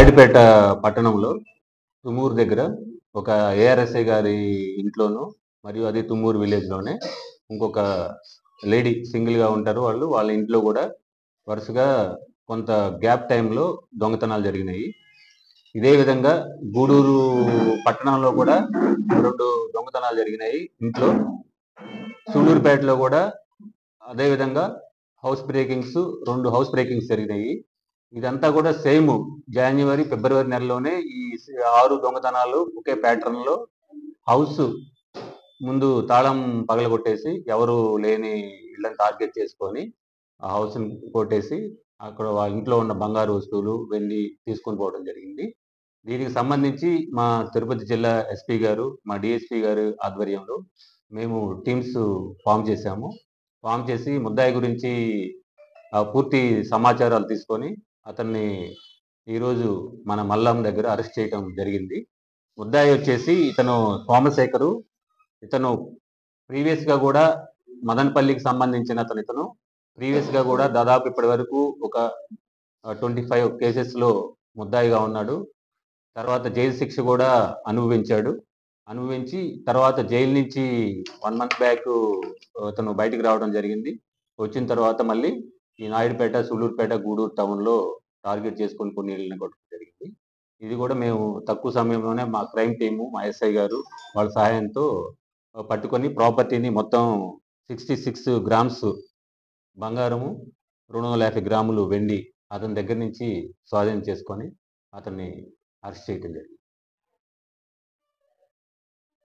నాయుడుపేట పట్టణంలో తుమ్మూరు దగ్గర ఒక ఏఆర్ఎస్ఐ గారి ఇంట్లోనూ, మరియు అది తుమ్మూరు విలేజ్లోనే ఇంకొక లేడీ సింగిల్గా ఉంటారు. వాళ్ళ ఇంట్లో కూడా వరుసగా కొంత గ్యాప్ టైంలో దొంగతనాలు జరిగినాయి. ఇదే విధంగా గూడూరు పట్టణంలో కూడా 2 దొంగతనాలు జరిగినాయి ఇంట్లో. సూళ్ళూరుపేటలో కూడా అదే విధంగా 2 హౌస్ బ్రేకింగ్స్ జరిగినాయి. ఇదంతా కూడా సేమ్ జనవరి, ఫిబ్రవరి నెలలోనే ఈ 6 దొంగతనాలు ఒకే ప్యాటర్న్ లో హౌస్ ముందు తాళం పగలగొట్టేసి ఎవరు లేని ఇళ్ళని టార్గెట్ చేసుకొని ఆ హౌస్ కొట్టేసి అక్కడ వాళ్ళ ఇంట్లో ఉన్న బంగారు వస్తువులు, వెండి తీసుకొని పోవడం జరిగింది. దీనికి సంబంధించి మా తిరుపతి జిల్లా ఎస్పీ గారు, మా డిఎస్పీ గారు ఆధ్వర్యంలో మేము టీమ్స్ ఫామ్ చేశాము. ఫామ్ చేసి ముద్దాయి గురించి పూర్తి సమాచారాలు తీసుకొని అతన్ని ఈరోజు మన మల్లం దగ్గర అరెస్ట్ చేయడం జరిగింది. ముద్దాయి వచ్చేసి ఇతను సోమశేఖరు. ఇతను ప్రీవియస్ గా కూడా మదనపల్లికి సంబంధించిన ఇతను ప్రీవియస్ గా కూడా దాదాపు ఇప్పటి వరకు ఒక 25 కేసెస్ లో ముద్దాయిగా ఉన్నాడు. తర్వాత జైలు శిక్ష కూడా అనుభవించి తర్వాత జైలు నుంచి 1 month బ్యాక్ అతను బయటికి రావడం జరిగింది. వచ్చిన తర్వాత మళ్ళీ ఈ నాయుడుపేట, సూళ్ళూరుపేట, గూడూరు టౌన్ లో టార్గెట్ చేసుకొని కొన్ని ఇళ్ళని కొట్టడం జరిగింది. ఇది కూడా మేము తక్కువ సమయంలోనే మా క్రైమ్ టీము, మా ఎస్ఐ గారు వాళ్ళ సహాయంతో పట్టుకొని ప్రాపర్టీని మొత్తం 66 గ్రామ్స్ బంగారము, 250 గ్రాములు వెండి అతని దగ్గర నుంచి స్వాధీనం చేసుకొని అతన్ని అరెస్ట్ చేయడం జరిగింది.